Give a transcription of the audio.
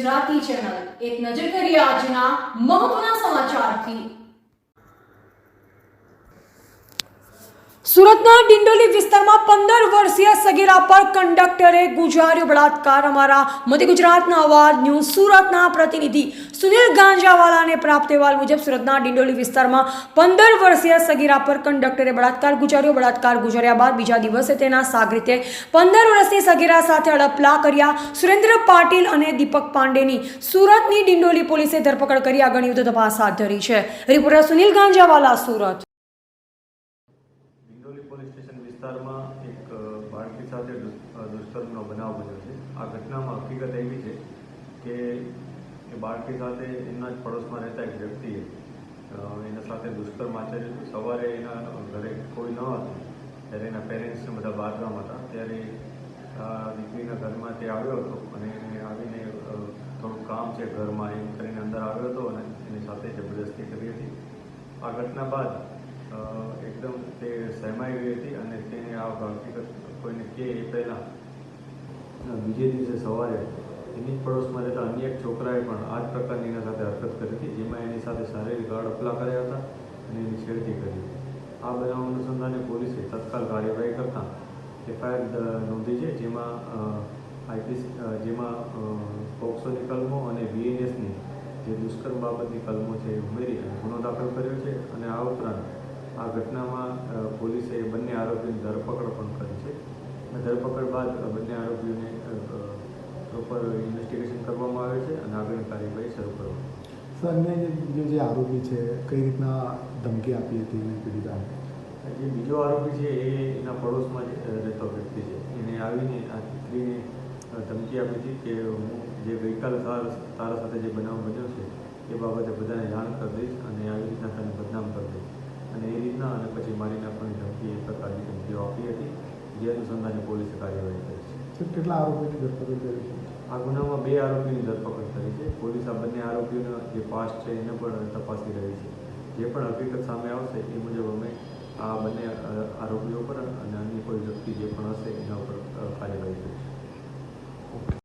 Gujarati channel એક નજર કરીએ આજના મહત્વના સમાચારથી। સુરતના ડિંડોલી વિસ્તારમાં 15 વર્ષીય સગીરા પર કંડક્ટરે ગુજાર્યો બળાત્કાર। અમારા મધ્ય ગુજરાતના અવાજ ન્યૂઝ સુરતના પ્રતિનિધિ સુનિલ ગાંજાવાલાને પ્રાપ્ત અહેવાલ મુજબ સુરતના ડિંડોલી વિસ્તારમાં 15 વર્ષીય સગીરા પર કંડક્ટરે બળાત્કાર ગુજાર્યો। બળાત્કાર ગુજાર્યા બાદ બીજા દિવસે તેના સાગરીતે 15 વર્ષની સગીરા સાથે અડપલા કર્યા। સુરેન્દ્ર પાટીલ અને દીપક પાંડેની સુરતની ડિંડોલી પોલીસે ધરપકડ કરી આગળની વધુ તપાસ હાથ ધરી છે। Reporter Sunil Ganjawala, Surat. Dindoli police station વિસ્તારમાં એક બાળકી સાથે દુષ્કર્મનો બનાવ બન્યો છે। આ ઘટનામાં હકીકત એવી છે કે એ બાળકી સાથે એમના જ પડોશમાં રહેતા એક વ્યક્તિએ એના સાથે દુષ્કર્મ આચર્યું હતું। સવારે એના ઘરે કોઈ ન હતું ત્યારે એના પેરેન્ટ્સને બધા બાથરૂમમાં હતા ત્યારે દીકરીના ઘરમાં તે આવ્યો હતો અને એને આવીને થોડું કામ છે ઘરમાં એમ કરીને અંદર આવ્યો હતો અને એની સાથે જબરદસ્તી કરી હતી। આ ઘટના બાદ એકદમ તે સહેમાઈ ગઈ હતી અને તેને આ હકીકત કોઈને કહે એ પહેલાં બીજે દિવસે સવારે એની જ પડોશમાં રહેતા અન્ય એક છોકરાએ પણ આ જ પ્રકારની એના સાથે હરકત કરી હતી, જેમાં એની સાથે શારીરિક હડપલા કર્યા હતા અને એની છેડતી કરી હતી। આ બનાવ અનુસંધાને પોલીસે તત્કાલ કાર્યવાહી કરતાં એફઆઈઆર નોંધી છે, જેમાં પોક્સોની કલમો અને બીએનએસની જે દુષ્કર્મ બાબતની કલમો છે એ ઉમેરી અને ગુનો દાખલ કર્યો છે। અને આ ઉપરાંત આ ઘટનામાં પોલીસે બંને આરોપીની ધરપકડ પણ કરી છે। ધરપકડ બાદ બંને આરોપીઓને પ્રોપર ઇન્વેસ્ટિગેશન કરવામાં આવે છે અને આગળની કાર્યવાહી શરૂ કરવામાં આવે છે। સર, અન્ય જે આરોપી છે કઈ રીતના ધમકી આપી હતી એને પીડિતાને? જે બીજો આરોપી છે એ એના પડોશમાં જ રહેતો વ્યક્તિ છે। એને આવીને આ દીકરીને ધમકી આપી હતી કે હું જે ગઈકાલે તારા સાથે જે બનાવ બન્યો છે એ બાબતે બધાને જાણ કરી દઈશ અને આવી રીતના તને બદનામ કરી દઈશ અને એ રીતના અને પછી મારી નાખવાની ધમકી એ પ્રકારની ધમકીઓ આપી હતી, જે અનુસંધાને પોલીસે કાર્યવાહી કરી છે। સર, કેટલા આરોપીની ધરપકડ કરી છે? આ ગુનામાં 2 આરોપીની ધરપકડ કરી છે। પોલીસ આ બંને આરોપીઓનો જે પાસ્ટ છે એને પણ તપાસી રહી છે। જે પણ હકીકત સામે આવશે એ મુજબ અમે આ બંને આરોપીઓ પર અને અન્ય કોઈ વ્યક્તિ જે પણ હશે એના પર કાર્યવાહી કરીશું।